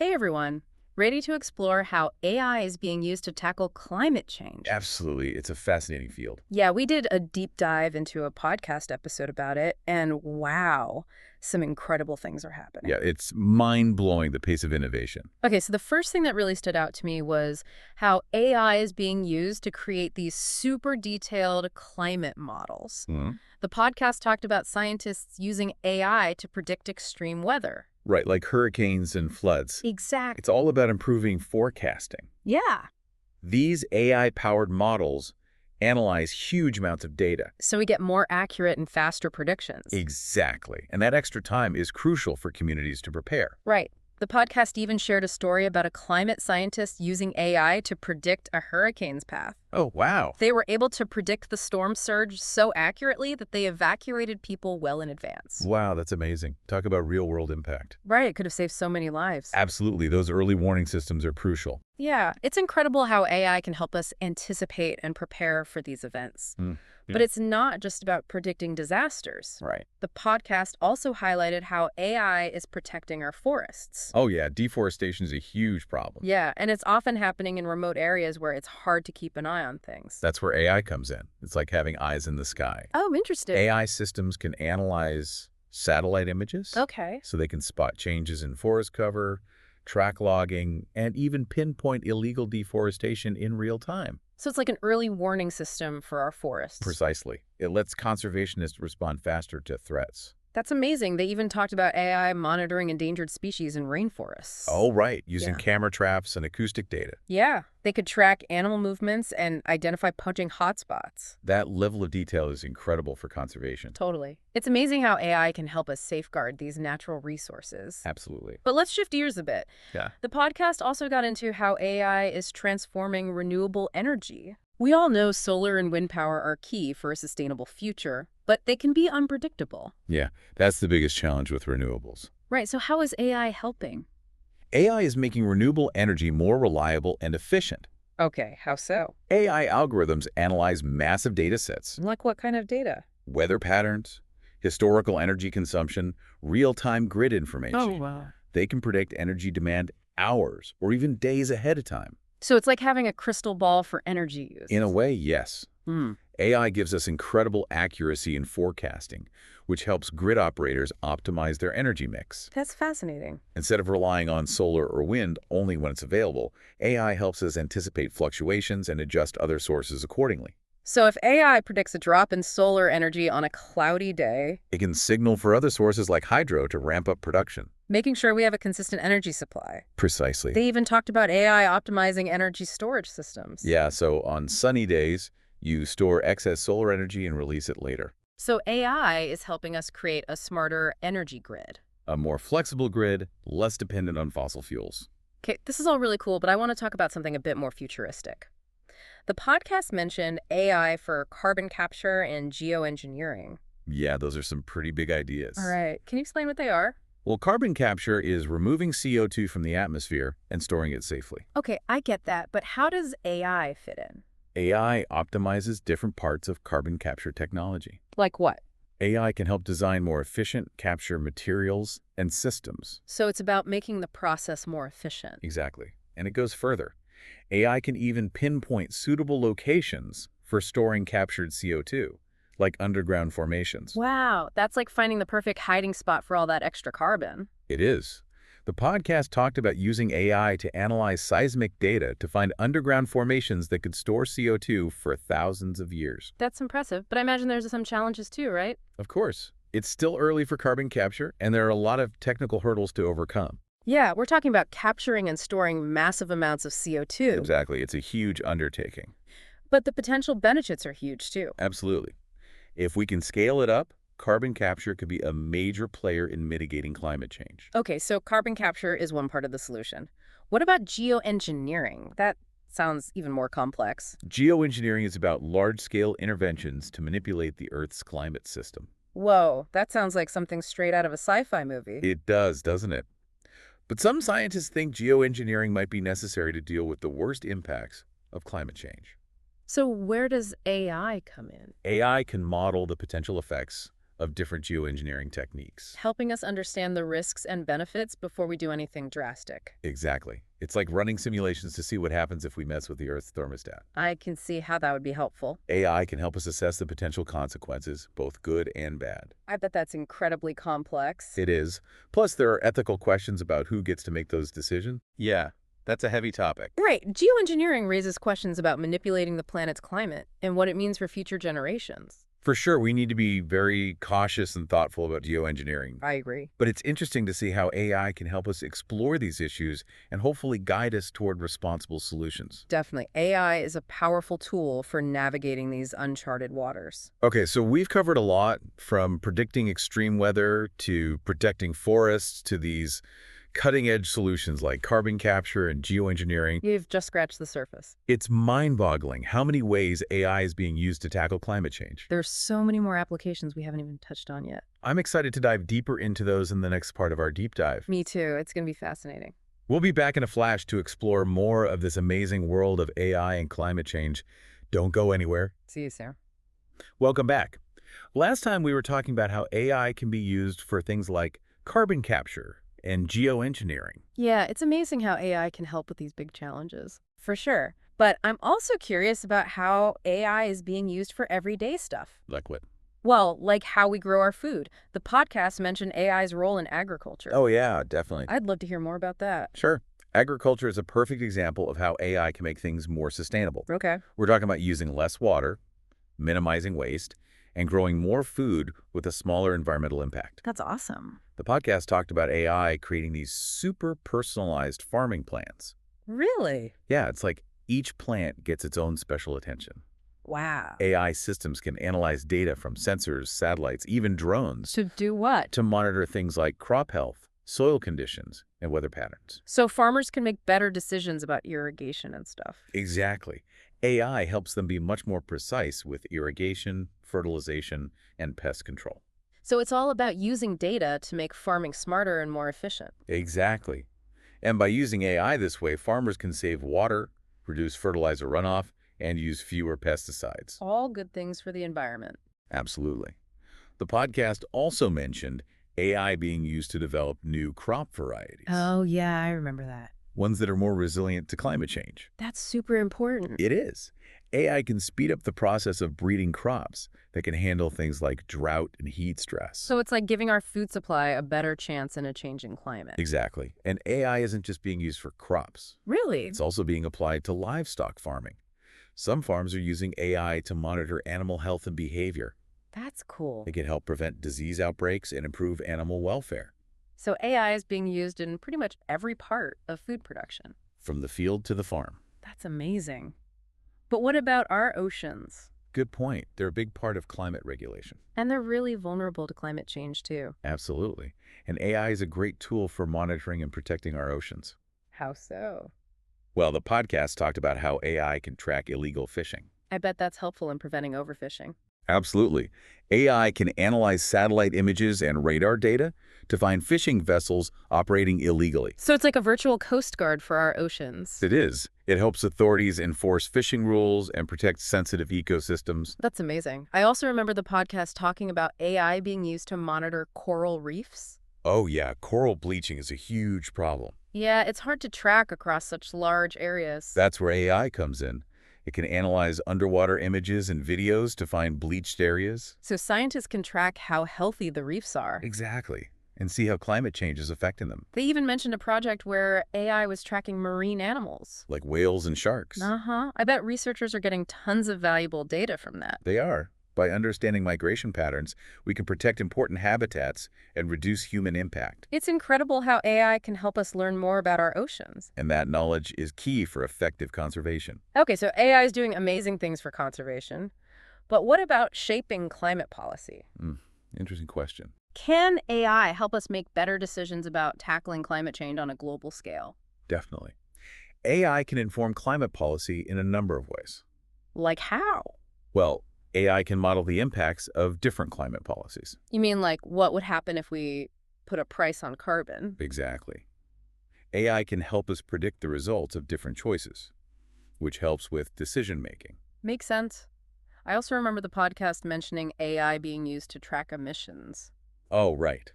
Hey everyone, ready to explore how AI is being used to tackle climate change? Absolutely. It's a fascinating field. Yeah, we did a deep dive into a podcast episode about it, and wow, some incredible things are happening. Yeah, it's mind-blowing, the pace of innovation. Okay, so the first thing that really stood out to me was how AI is being used to create these super detailed climate models. Mhm. The podcast talked about scientists using AI to predict extreme weather. Right, like hurricanes and floods. It's Exactly. all about improving forecasting. Yeah. These AI-powered models analyze huge amounts of data. So we get more accurate and faster predictions. Exactly. And that extra time is crucial for communities to prepare. Right. The podcast even shared a story about a climate scientist using AI to predict a hurricane's path. Oh, wow. They were able to predict the storm surge so accurately that they evacuated people well in advance. Wow, that's amazing. Talk about real-world impact. Right, it could have saved so many lives. Absolutely. Those early warning systems are crucial. Yeah, it's incredible how AI can help us anticipate and prepare for these events. Mm, But yeah. it's not just about predicting disasters. Right. The podcast also highlighted how AI is protecting our forests. Oh, yeah. Deforestation is a huge problem. Yeah, and it's often happening in remote areas where it's hard to keep an eye on things. That's where AI comes in. It's like having eyes in the sky. Oh, interesting. AI systems can analyze satellite images Okay. so they can spot changes in forest cover, track logging, and even pinpoint illegal deforestation in real time. So it's like an early warning system for our forests. Precisely. It lets conservationists respond faster to threats. That's amazing. They even talked about AI monitoring endangered species in rainforests. Oh, right. Using Yeah. camera traps and acoustic data. Yeah, they could track animal movements and identify poaching hotspots. That level of detail is incredible for conservation. Totally. It's amazing how AI can help us safeguard these natural resources. Absolutely. But let's shift gears a bit. Yeah. The podcast also got into how AI is transforming renewable energy. We all know solar and wind power are key for a sustainable future, but they can be unpredictable. Yeah. That's the biggest challenge with renewables. Right, so how is AI helping? AI is making renewable energy more reliable and efficient. Okay, how so? AI algorithms analyze massive data sets, Like what kind of data? weather patterns, historical energy consumption, real-time grid information. Wow. They can predict energy demand hours or even days ahead of time. So it's like having a crystal ball for energy use. In a way, yes. Hmm. AI gives us incredible accuracy in forecasting, which helps grid operators optimize their energy mix. That's fascinating. Instead of relying on solar or wind only when it's available, AI helps us anticipate fluctuations and adjust other sources accordingly. So if AI predicts a drop in solar energy on a cloudy day, It can signal for other sources like hydro to ramp up production. making sure we have a consistent energy supply. Precisely. They even talked about AI optimizing energy storage systems. Yeah, so on sunny days, you store excess solar energy and release it later. So AI is helping us create a smarter energy grid. A more flexible grid, less dependent on fossil fuels. Okay, this is all really cool, but I want to talk about something a bit more futuristic. The podcast mentioned AI for carbon capture and geoengineering. Yeah, those are some pretty big ideas. All right, can you explain what they are? Well, carbon capture is removing CO2 from the atmosphere and storing it safely. Okay, I get that, but how does AI fit in? AI optimizes different parts of carbon capture technology. Like what? AI can help design more efficient capture materials and systems. So it's about making the process more efficient. Exactly. And it goes further. AI can even pinpoint suitable locations for storing captured CO2, like underground formations. Wow, that's like finding the perfect hiding spot for all that extra carbon. It is. The podcast talked about using AI to analyze seismic data to find underground formations that could store CO2 for thousands of years. That's impressive, but I imagine there's some challenges too, right? Of course, it's still early for carbon capture, and there are a lot of technical hurdles to overcome. Yeah, we're talking about capturing and storing massive amounts of CO2. Exactly. It's a huge undertaking. But the potential benefits are huge too. Absolutely. If we can scale it up, carbon capture could be a major player in mitigating climate change. Okay, so carbon capture is one part of the solution. What about geoengineering? That sounds even more complex. Geoengineering is about large-scale interventions to manipulate the Earth's climate system. Whoa, that sounds like something straight out of a sci-fi movie. It does, doesn't it? But some scientists think geoengineering might be necessary to deal with the worst impacts of climate change. So where does AI come in? AI can model the potential effects of different geoengineering techniques. Helping us understand the risks and benefits before we do anything drastic. Exactly. It's like running simulations to see what happens if we mess with the Earth's thermostat. I can see how that would be helpful. AI can help us assess the potential consequences, both good and bad. I bet that's incredibly complex. It is. Plus, there are ethical questions about who gets to make those decisions. Yeah, that's a heavy topic. Right. Geoengineering raises questions about manipulating the planet's climate and what it means for future generations. For sure, we need to be very cautious and thoughtful about geoengineering. I agree. But it's interesting to see how AI can help us explore these issues and hopefully guide us toward responsible solutions. Definitely. AI is a powerful tool for navigating these uncharted waters. Okay, so we've covered a lot, from predicting extreme weather to protecting forests to these cutting-edge solutions like carbon capture and geoengineering. You've just scratched the surface. It's mind-boggling how many ways AI is being used to tackle climate change. There's so many more applications we haven't even touched on yet. I'm excited to dive deeper into those in the next part of our deep dive. Me too. It's going to be fascinating. We'll be back in a flash to explore more of this amazing world of AI and climate change. Don't go anywhere. See you soon. Welcome back. Last time we were talking about how AI can be used for things like carbon capture and geoengineering. Yeah, it's amazing how AI can help with these big challenges. For sure. But I'm also curious about how AI is being used for everyday stuff. Like what? Well, like how we grow our food. The podcast mentioned AI's role in agriculture. Oh yeah, definitely. I'd love to hear more about that. Sure. Agriculture is a perfect example of how AI can make things more sustainable. Okay. We're talking about using less water, minimizing waste, and growing more food with a smaller environmental impact. That's awesome. The podcast talked about AI creating these super personalized farming plans. Really? Yeah, it's like each plant gets its own special attention. Wow. AI systems can analyze data from sensors, satellites, even drones To do what? to monitor things like crop health, soil conditions, and weather patterns. So farmers can make better decisions about irrigation and stuff. Exactly. AI helps them be much more precise with irrigation, fertilization, and pest control. So it's all about using data to make farming smarter and more efficient. Exactly. And by using AI this way, farmers can save water, reduce fertilizer runoff, and use fewer pesticides. All good things for the environment. Absolutely. The podcast also mentioned AI being used to develop new crop varieties. Oh, yeah, I remember that. Ones that are more resilient to climate change. That's super important. It is. AI can speed up the process of breeding crops that can handle things like drought and heat stress. So it's like giving our food supply a better chance in a changing climate. Exactly. And AI isn't just being used for crops. Really? It's also being applied to livestock farming. Some farms are using AI to monitor animal health and behavior. That's cool. It can help prevent disease outbreaks and improve animal welfare. So AI is being used in pretty much every part of food production. From the field to the farm. That's amazing. But what about our oceans? Good point. They're a big part of climate regulation. And they're really vulnerable to climate change, too. Absolutely. And AI is a great tool for monitoring and protecting our oceans. How so? Well, the podcast talked about how AI can track illegal fishing. I bet that's helpful in preventing overfishing. Absolutely. AI can analyze satellite images and radar data to find fishing vessels operating illegally. So it's like a virtual coast guard for our oceans. It is. It helps authorities enforce fishing rules and protect sensitive ecosystems. That's amazing. I also remember the podcast talking about AI being used to monitor coral reefs. Oh yeah, coral bleaching is a huge problem. Yeah, it's hard to track across such large areas. That's where AI comes in. It can analyze underwater images and videos to find bleached areas. So scientists can track how healthy the reefs are. Exactly. And see how climate change is affecting them. They even mentioned a project where AI was tracking marine animals. Like whales and sharks. Uh-huh. I bet researchers are getting tons of valuable data from that. They are. By understanding migration patterns, we can protect important habitats and reduce human impact. It's incredible how AI can help us learn more about our oceans. And that knowledge is key for effective conservation. Okay, so AI is doing amazing things for conservation. But what about shaping climate policy? Interesting question. Can AI help us make better decisions about tackling climate change on a global scale? Definitely. AI can inform climate policy in a number of ways. Like how? Well, AI can model the impacts of different climate policies. You mean like what would happen if we put a price on carbon? Exactly. AI can help us predict the results of different choices, which helps with decision-making. Makes sense. I also remember the podcast mentioning AI being used to track emissions. Oh, right.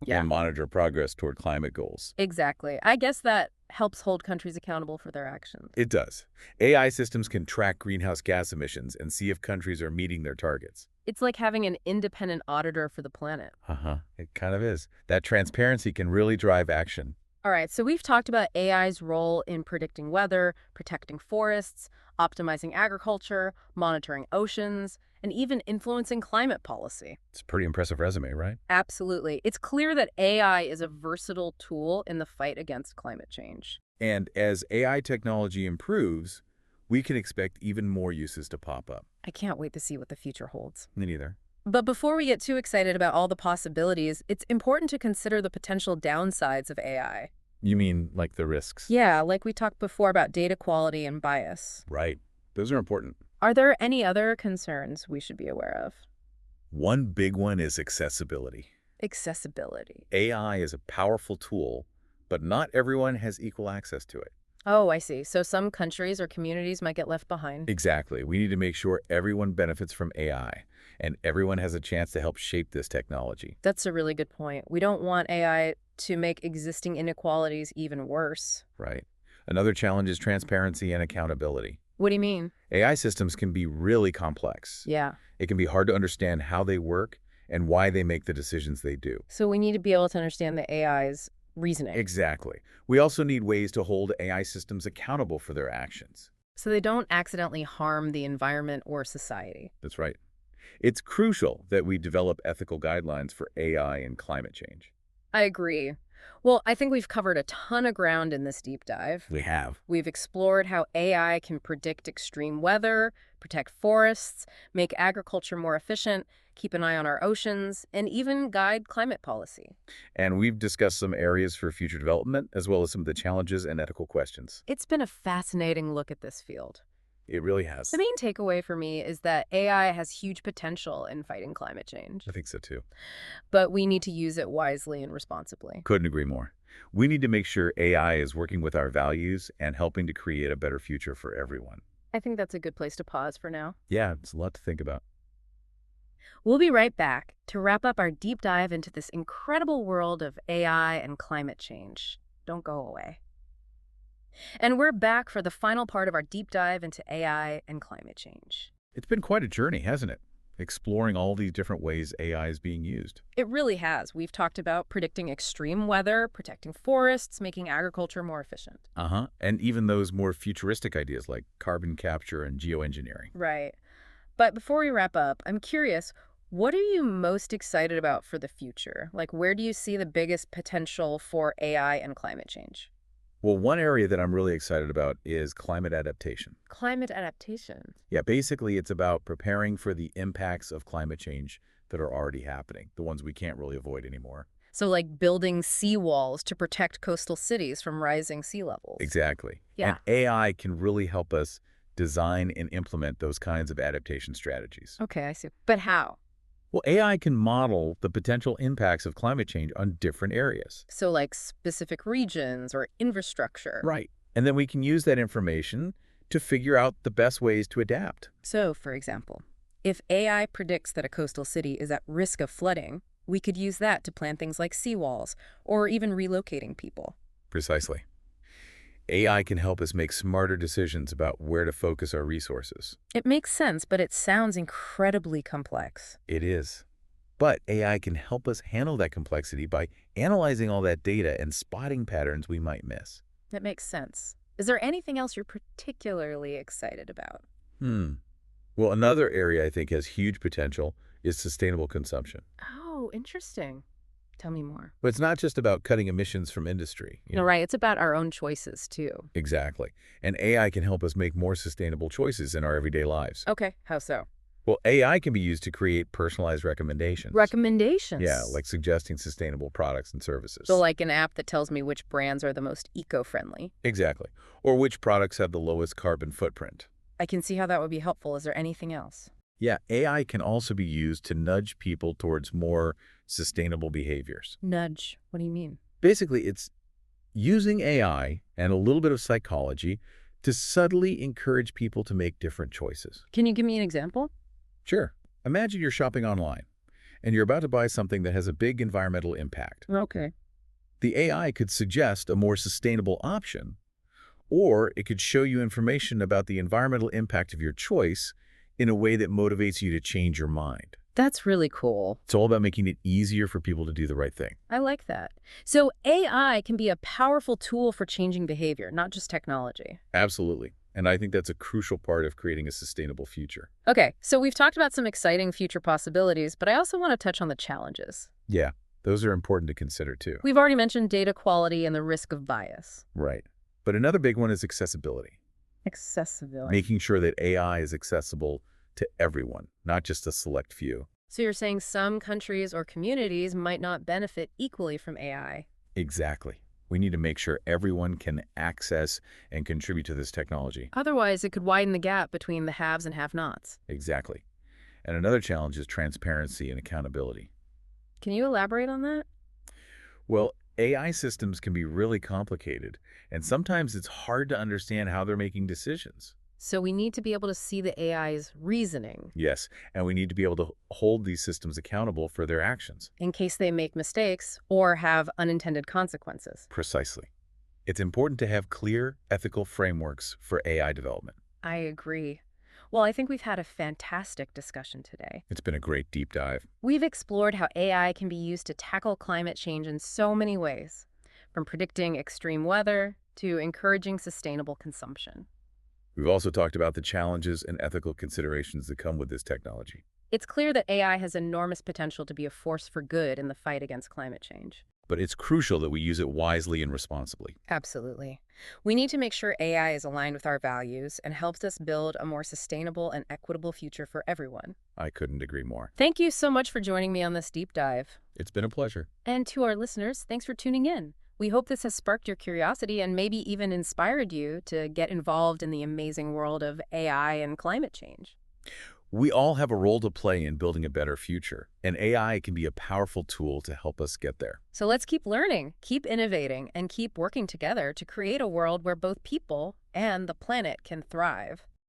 Yeah. And monitor progress toward climate goals. Exactly. I guess that helps hold countries accountable for their actions. It does. AI systems can track greenhouse gas emissions and see if countries are meeting their targets. It's like having an independent auditor for the planet. Uh-huh. It kind of is. That transparency can really drive action. All right, so we've talked about AI's role in predicting weather, protecting forests, optimizing agriculture, monitoring oceans, and even influencing climate policy. It's a pretty impressive resume, right? Absolutely. It's clear that AI is a versatile tool in the fight against climate change. And as AI technology improves, we can expect even more uses to pop up. I can't wait to see what the future holds. Me neither. But before we get too excited about all the possibilities, it's important to consider the potential downsides of AI. You mean like the risks? Yeah, like we talked before about data quality and bias. Right. Those are important. Are there any other concerns we should be aware of? One big one is accessibility. Accessibility. AI is a powerful tool, but not everyone has equal access to it. Oh, I see. So some countries or communities might get left behind. Exactly. We need to make sure everyone benefits from AI, and everyone has a chance to help shape this technology. That's a really good point. We don't want AI to make existing inequalities even worse. Right. Another challenge is transparency and accountability. What do you mean? AI systems can be really complex. Yeah. It can be hard to understand how they work and why they make the decisions they do. So we need to be able to understand the AI's reasoning. Exactly. We also need ways to hold AI systems accountable for their actions. So they don't accidentally harm the environment or society. That's right. It's crucial that we develop ethical guidelines for AI and climate change. I agree. Well, I think we've covered a ton of ground in this deep dive. We have. We've explored how AI can predict extreme weather, protect forests, make agriculture more efficient, keep an eye on our oceans, and even guide climate policy. And we've discussed some areas for future development, as well as some of the challenges and ethical questions. It's been a fascinating look at this field. It really has. The main takeaway for me is that AI has huge potential in fighting climate change, I think so too. but we need to use it wisely and responsibly. Couldn't agree more. We need to make sure AI is working with our values and helping to create a better future for everyone. I think that's a good place to pause for now. Yeah, it's a lot to think about. We'll be right back to wrap up our deep dive into this incredible world of AI and climate change. Don't go away. And we're back for the final part of our deep dive into AI and climate change. It's been quite a journey, hasn't it? Exploring all these different ways AI is being used. It really has. We've talked about predicting extreme weather, protecting forests, making agriculture more efficient. Uh-huh. And even those more futuristic ideas like carbon capture and geoengineering. Right. But before we wrap up, I'm curious, what are you most excited about for the future? Like, where do you see the biggest potential for AI and climate change? Well, one area that I'm really excited about is climate adaptation. Climate adaptation. Yeah, basically it's about preparing for the impacts of climate change that are already happening, the ones we can't really avoid anymore. So like building seawalls to protect coastal cities from rising sea levels. Exactly. Yeah. And AI can really help us design and implement those kinds of adaptation strategies. Okay, I see. But how? Well, AI can model the potential impacts of climate change on different areas. So like specific regions or infrastructure. Right. And then we can use that information to figure out the best ways to adapt. So, for example, if AI predicts that a coastal city is at risk of flooding, we could use that to plan things like seawalls or even relocating people. Precisely. AI can help us make smarter decisions about where to focus our resources. It makes sense, but it sounds incredibly complex. It is. But AI can help us handle that complexity by analyzing all that data and spotting patterns we might miss. That makes sense. Is there anything else you're particularly excited about? Well, another area I think has huge potential is sustainable consumption. Oh, interesting. Tell me more. But it's not just about cutting emissions from industry. No, right. It's about our own choices, too. Exactly. And AI can help us make more sustainable choices in our everyday lives. Okay, how so? Well, AI can be used to create personalized recommendations. Recommendations? Yeah, like suggesting sustainable products and services. So like an app that tells me which brands are the most eco-friendly. Exactly. Or which products have the lowest carbon footprint. I can see how that would be helpful. Is there anything else? Yeah, AI can also be used to nudge people towards more sustainable behaviors. Nudge. What do you mean? Basically, it's using AI and a little bit of psychology to subtly encourage people to make different choices. Can you give me an example? Sure. Imagine you're shopping online, and you're about to buy something that has a big environmental impact. Okay. The AI could suggest a more sustainable option, or it could show you information about the environmental impact of your choice in a way that motivates you to change your mind. That's really cool. It's all about making it easier for people to do the right thing. I like that. So AI can be a powerful tool for changing behavior, not just technology. Absolutely. And I think that's a crucial part of creating a sustainable future. Okay, so we've talked about some exciting future possibilities, but I also want to touch on the challenges. Yeah, those are important to consider too. We've already mentioned data quality and the risk of bias. Right. But another big one is accessibility. Accessibility. Making sure that AI is accessible to everyone, not just a select few. So you're saying some countries or communities might not benefit equally from AI. Exactly. We need to make sure everyone can access and contribute to this technology. Otherwise, it could widen the gap between the haves and have-nots. Exactly. And another challenge is transparency and accountability. Can you elaborate on that? Well, AI systems can be really complicated, and sometimes it's hard to understand how they're making decisions. So we need to be able to see the AI's reasoning Yes, and we need to be able to hold these systems accountable for their actions. in case they make mistakes or have unintended consequences. Precisely. It's important to have clear ethical frameworks for AI development. I agree. Well, I think we've had a fantastic discussion today. It's been a great deep dive. We've explored how AI can be used to tackle climate change in so many ways, from predicting extreme weather to encouraging sustainable consumption. We've also talked about the challenges and ethical considerations that come with this technology. It's clear that AI has enormous potential to be a force for good in the fight against climate change. But it's crucial that we use it wisely and responsibly. Absolutely. We need to make sure AI is aligned with our values and helps us build a more sustainable and equitable future for everyone. I couldn't agree more. Thank you so much for joining me on this deep dive. It's been a pleasure. And to our listeners, thanks for tuning in. We hope this has sparked your curiosity and maybe even inspired you to get involved in the amazing world of AI and climate change. We all have a role to play in building a better future, and AI can be a powerful tool to help us get there. So let's keep learning, keep innovating, and keep working together to create a world where both people and the planet can thrive.